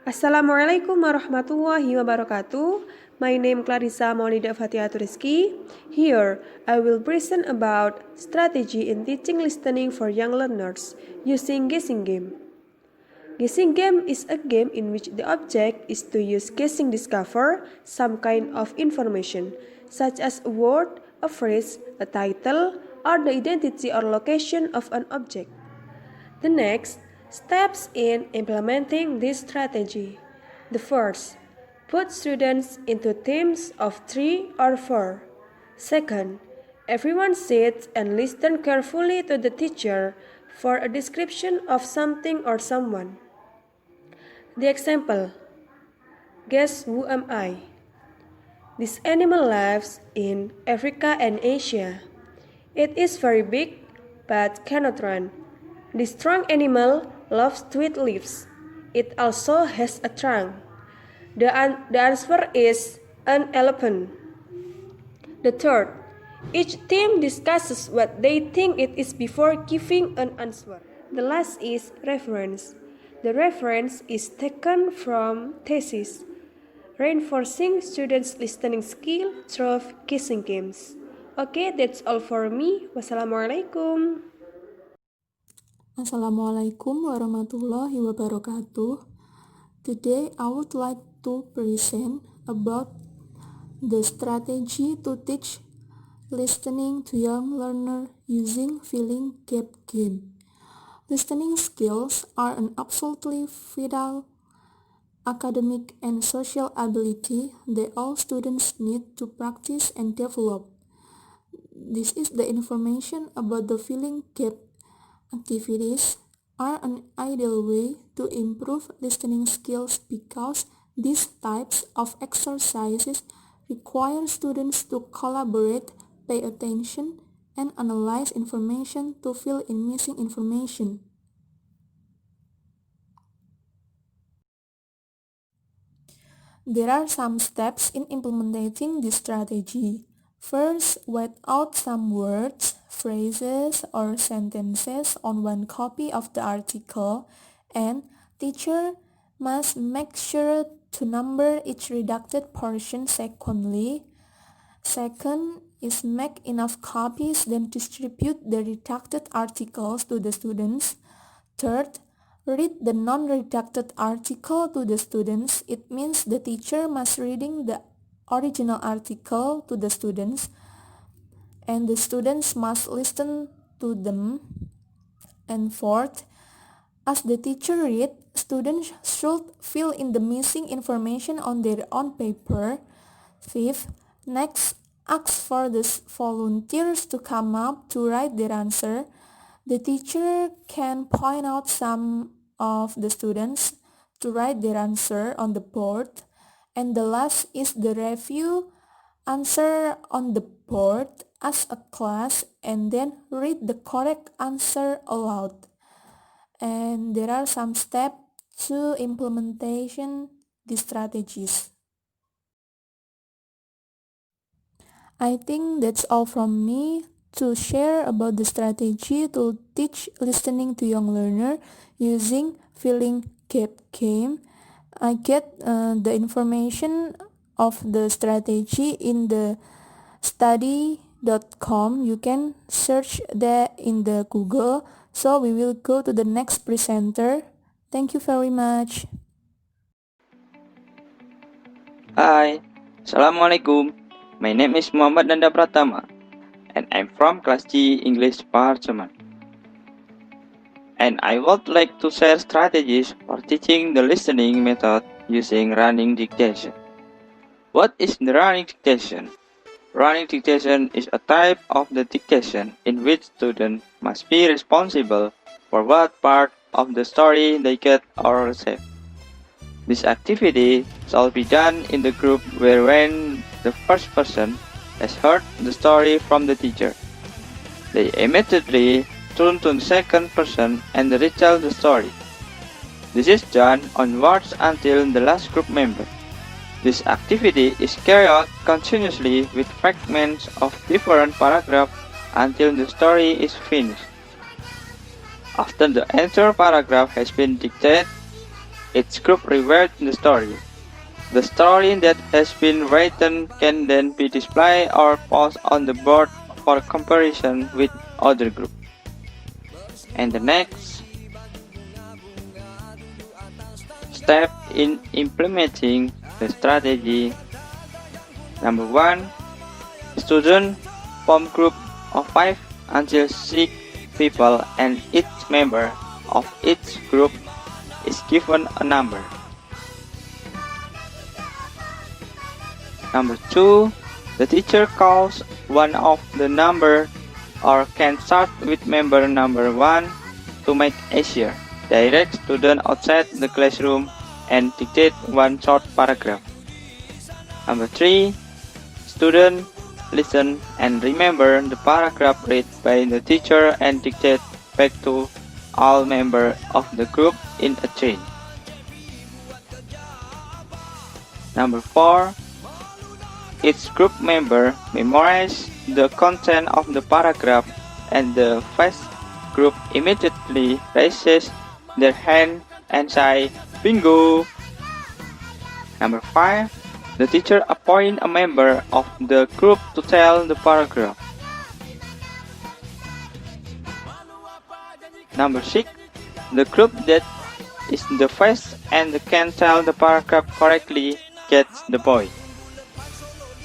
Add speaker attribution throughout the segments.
Speaker 1: Assalamualaikum warahmatullahi wabarakatuh. My name Clarissa Maulida Fatihatul Rizki. Here, I will present about strategy in teaching listening for young learners using guessing game. Guessing game is a game in which the object is to use guessing discover some kind of information, such as a word, a phrase, a title, or the identity or location of an object. The next steps in implementing this strategy. The first, put students into teams of 3 or 4. Second, everyone sit and listen carefully to the teacher for a description of something or someone. The example, guess who am I? This animal lives in Africa and Asia. It is very big but cannot run. This strong animal loves sweet leaves. It also has a trunk. The answer is an elephant. The third, each team discusses what they think it is before giving an answer. The last is reference. The reference is taken from thesis, reinforcing students' listening skill through guessing games. Okay, that's all for me. Wassalamualaikum.
Speaker 2: Assalamualaikum warahmatullahi wabarakatuh. Today I would like to present about the strategy to teach listening to young learners using feeling gap game. Listening skills are an absolutely vital academic and social ability that all students need to practice and develop. This is the information about the feeling gap. Activities are an ideal way to improve listening skills because these types of exercises require students to collaborate, pay attention, and analyze information to fill in missing information. There are some steps in implementing this strategy. First, write out some words, phrases, or sentences on one copy of the article, and teacher must make sure to number each redacted portion secondly. Second is make enough copies, then distribute the redacted articles to the students. Third, read the non-redacted article to the students. It means the teacher must reading the original article to the students, and the students must listen to them. And fourth, as the teacher read, students should fill in the missing information on their own paper. Fifth, next, ask for the volunteers to come up to write their answer. The teacher can point out some of the students to write their answer on the board. And the last is the review answer on the board as a class and then read the correct answer aloud. And there are some steps to implementation these strategies. I think that's all from me to share about the strategy to teach listening to young learner using feeling gap game. I get the information of the strategy in the study.com. You can search that in the Google. So we will go to the next presenter. Thank you very much.
Speaker 3: Hi, Assalamualaikum. My name is Muhammad Nanda Pratama, and I'm from Class G English Part German. And I would like to share strategies for teaching the listening method using running dictation. What is the running dictation? Running dictation is a type of the dictation in which students must be responsible for what part of the story they get or receive. This activity shall be done in the group where when the first person has heard the story from the teacher, they immediately turn to the second person and retell the story. This is done onwards until the last group member. This activity is carried out continuously with fragments of different paragraphs until the story is finished. After the entire paragraph has been dictated, Each group rewrites the story. The story that has been written can then be displayed or posted on the board for comparison with other groups. And the next step in implementing the strategy. Number 1. Students form group of 5 until 6 people, and each member of each group is given a number. Number 2. The teacher calls one of the number or can start with member number 1 to make easier. Direct student outside the classroom and dictate one short paragraph. Number 3. Student listen and remember the paragraph read by the teacher and dictate back to all members of the group in a chain. Number 4. Each group member memorize the content of the paragraph, and the first group immediately raises their hand and say, "Bingo!" Number 5. The teacher appoints a member of the group to tell the paragraph. Number 6. The group that is the first and can tell the paragraph correctly gets the point.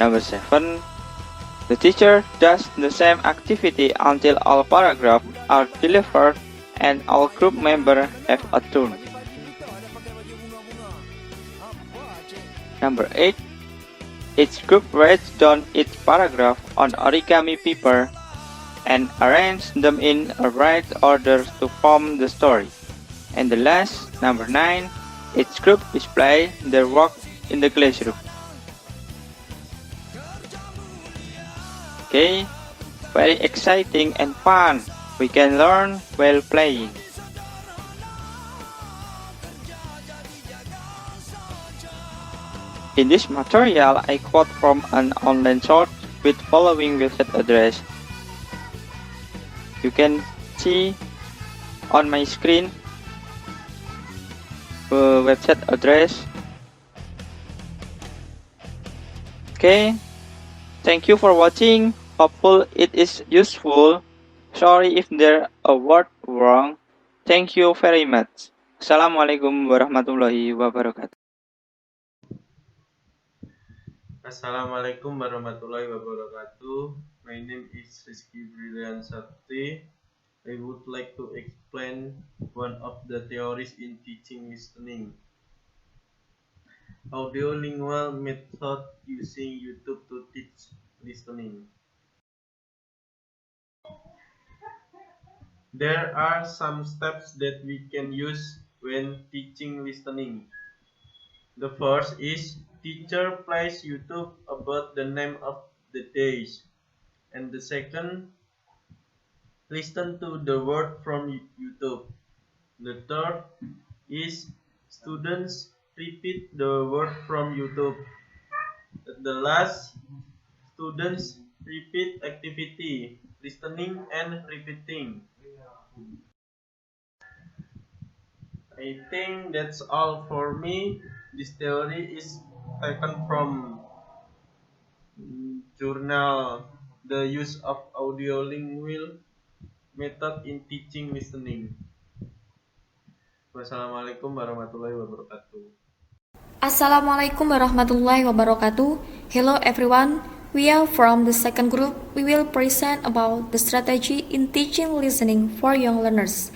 Speaker 3: Number 7. The teacher does the same activity until all paragraphs are delivered and all group members have a turn. Number 8. Each group writes down each paragraph on origami paper and arrange them in a right order to form the story. And the last, number 9, each group displays their work in the classroom. Okay, very exciting and fun. We can learn while playing. In this material, I quote from an online source with following website address. You can see on my screen the website address. Okay, thank you for watching. Hopefully it is useful. Sorry if there a word wrong. Thank you very much. Assalamualaikum warahmatullahi wabarakatuh.
Speaker 4: Assalamualaikum warahmatullahi wabarakatuh. My name is Rizky Brilian Sakti. I would like to explain one of the theories in teaching listening. Audiolingual method using YouTube to teach listening. There are some steps that we can use when teaching listening. The first is teacher plays YouTube about the name of the days. And the second, listen to the word from YouTube. The third is students repeat the word from YouTube. The last, students repeat activity, listening and repeating. I think that's all for me. This theory is taken from journal The Use of Audiolingual Method in Teaching Listening. Wassalamualaikum warahmatullahi wabarakatuh.
Speaker 5: Assalamualaikum warahmatullahi wabarakatuh. Hello everyone. We are from the second group. We will present about the strategy in teaching listening for young learners.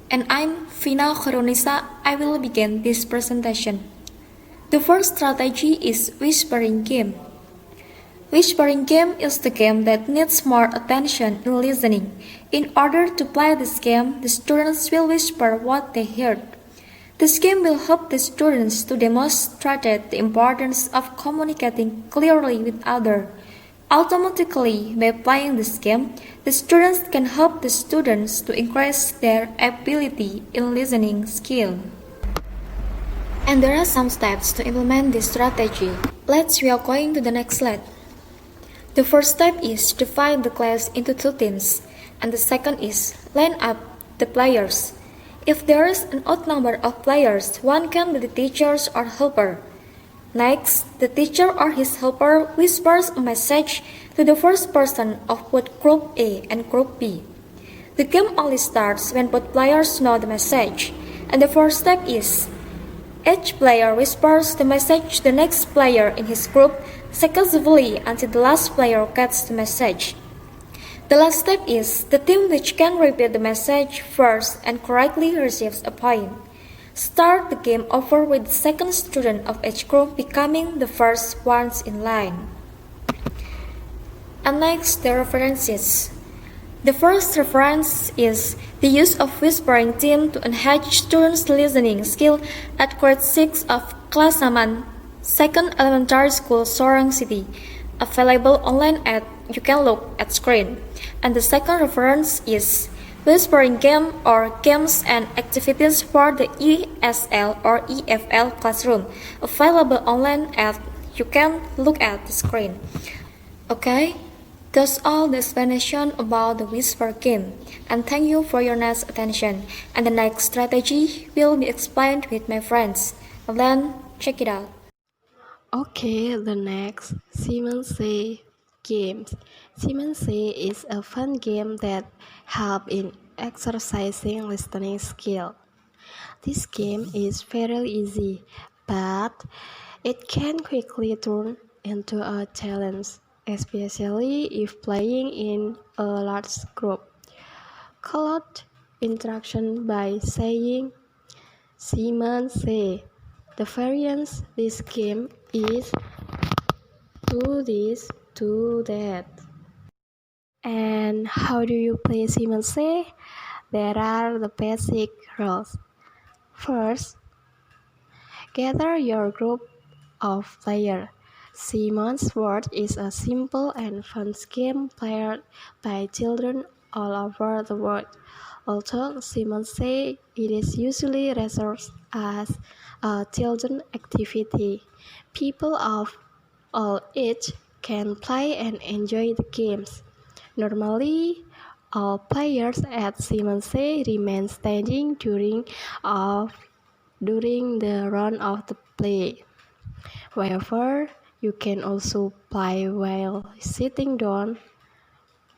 Speaker 5: And I'm Vina Khairunisa. I will begin this presentation. The first strategy is whispering game. Whispering game is the game that needs more attention in listening. In order to play this game, the students will whisper what they heard. This game will help the students to demonstrate the importance of communicating clearly with others. Automatically, by playing this game, the students can help the students to increase their ability in listening skill. And there are some steps to implement this strategy. We are going to the next slide. The first step is divide the class into two teams, and the second is line up the players. If there is an odd number of players, one can be the teacher or helper. Next, the teacher or his helper whispers a message to the first person of both Group A and Group B. The game only starts when both players know the message, and the first step is each player whispers the message to the next player in his group successively until the last player gets the message. The last step is the team which can repeat the message first and correctly receives a point. Start the game over with the second student of each group becoming the first ones in line. And next, the references. The first reference is the use of whispering team to enhance students' listening skill at grade 6 of Kelas Aman, 2nd Elementary School, Sorong City, available online at you can look at screen. And the second reference is whispering game or games and activities for the ESL or EFL classroom, available online at you can look at the screen. Okay, that's all the explanation about the whisper game, and thank you for your nice attention. And the next strategy will be explained with my friends. Then check it out.
Speaker 6: Okay, the next Simon Say games. Simon Say is a fun game that helps in exercising listening skill. This game is very easy, but it can quickly turn into a challenge, especially if playing in a large group. Call out interaction by saying Simon Say. The variance this game is do this, do that. And how do you play Simon Say? There are the basic rules. First, gather your group of players. Simon's Word is a simple and fun game played by children all over the world. Although Simon Say it is usually reserved as a children activity, people of all ages can play and enjoy the games. Normally, all players at Simon Say remain standing during the run of the play. However, you can also play while sitting down,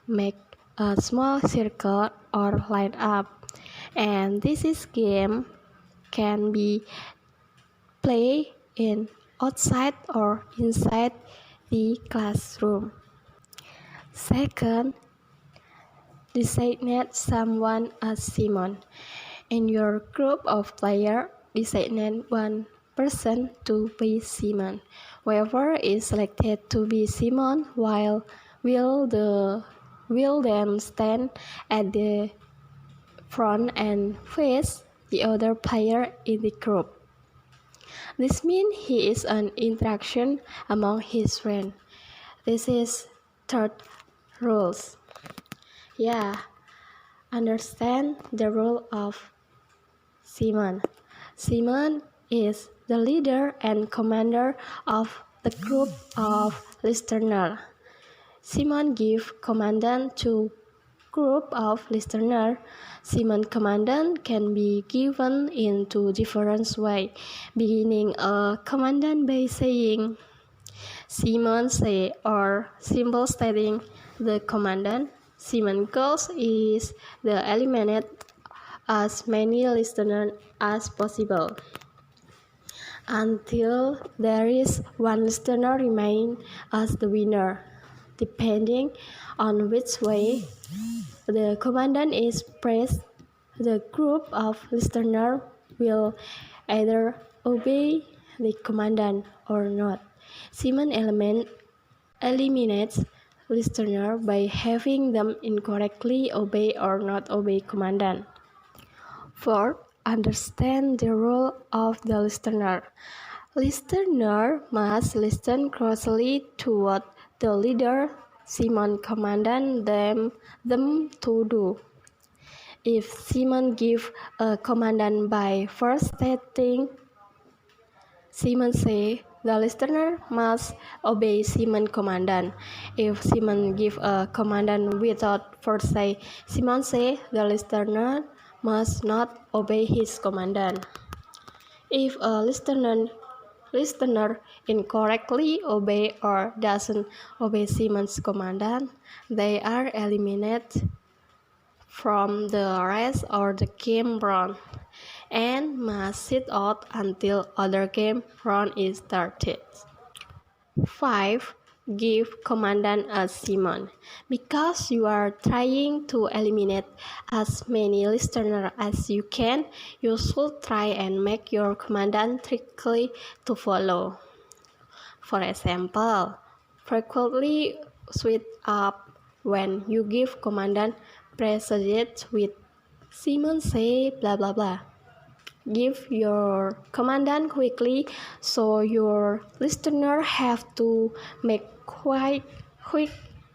Speaker 6: make a small circle or line up, and this game can be played in outside or inside the classroom. Second, designate someone as Simon. In your group of players, designate one person to be Simon. Whoever is selected to be Simon will then stand at the front and face the other player in the group. This means he is an interaction among his friends. This is third rules. Understand the role of Simon. Simon is the leader and commander of the group of listeners. Simon gives command to group of listeners. Simon command can be given in two different ways, beginning a command by saying Simon Say or simply stating the command. Simon goals is to eliminate as many listeners as possible until there is one listener remain as the winner. Depending on which way the command is pressed, the group of listeners will either obey the command or not. Simon eliminates listeners by having them incorrectly obey or not obey command. Fourth, understand the role of the listener. Listener must listen closely to what the leader, Simon, commanded them to do. If Simon gives a command by first stating Simon Say, the listener must obey Simon's command. If Simon gives a command without first say Simon Say, the listener must not obey his commandant. If a listener incorrectly obey or doesn't obey Simon's commandant, they are eliminated from the race or the game round and must sit out until other game round is started. 5. Give commandant a Simon. Because you are trying to eliminate as many listeners as you can, you should try and make your commandant tricky to follow. For example, frequently switch up when you give commandant preceded with Simon say blah blah blah. Give your commandant quickly so your listener have to make quite quick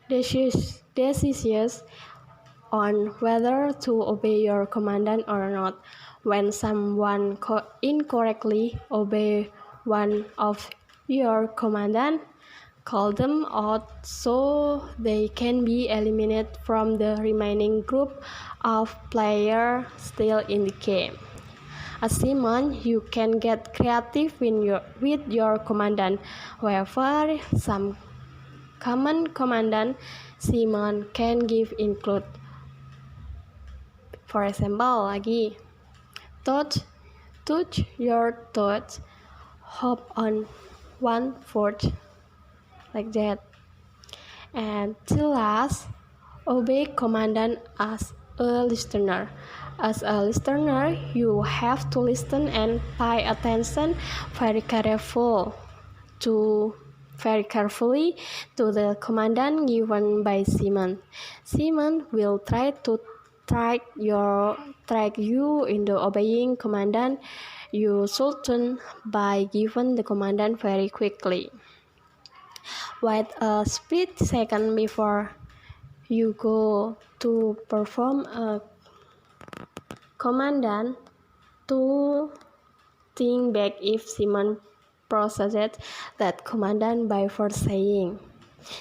Speaker 6: decisions on whether to obey your commandant or not. When someone incorrectly obey one of your commandant, call them out so they can be eliminated from the remaining group of players still in the game. As Simon, you can get creative with your commandant. However, some common commandant Simon can give include, for example, lagi, touch your toes, hop on 1/4, like that. And till last, obey commandant as a listener. As a listener, you have to listen and pay attention very carefully to the command given by Simon. Simon will try to track you into obeying command. You should by giving the command very quickly. Wait a split second before you go to perform a command to think back if Simon processed that command by first saying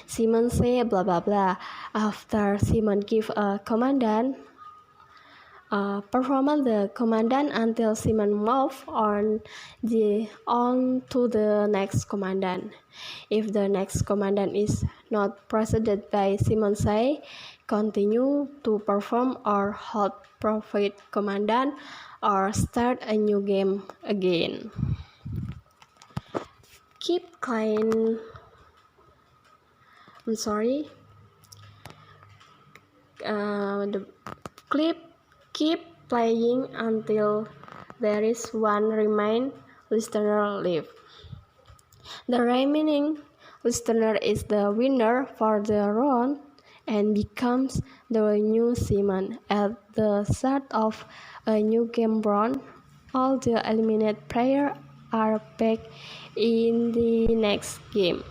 Speaker 6: Simon say blah blah blah. After Simon give a command, perform the command until Simon move on to the next command. If the next command is not preceded by Simon say, continue to perform or hold profit command or start a new game again. Keep playing until there is one remaining listener left. The remaining listener is the winner for the round and becomes the new Simon. At the start of a new game round, all the eliminated players are back in the next game.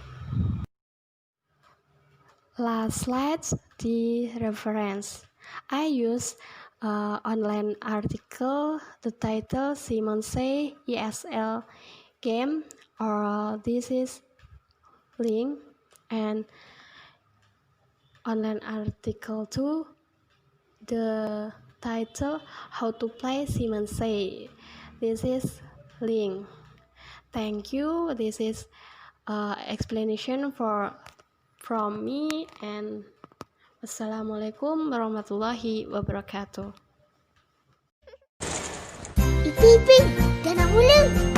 Speaker 6: Last slide, the reference. I use online article, the title Simon Say ESL game, or this is link, and online article 2, the title How to Play Simon Say. This is link. Thank you. This is explanation from me, and wassalamualaikum warahmatullahi wabarakatuh.
Speaker 7: Iping, jangan pulang.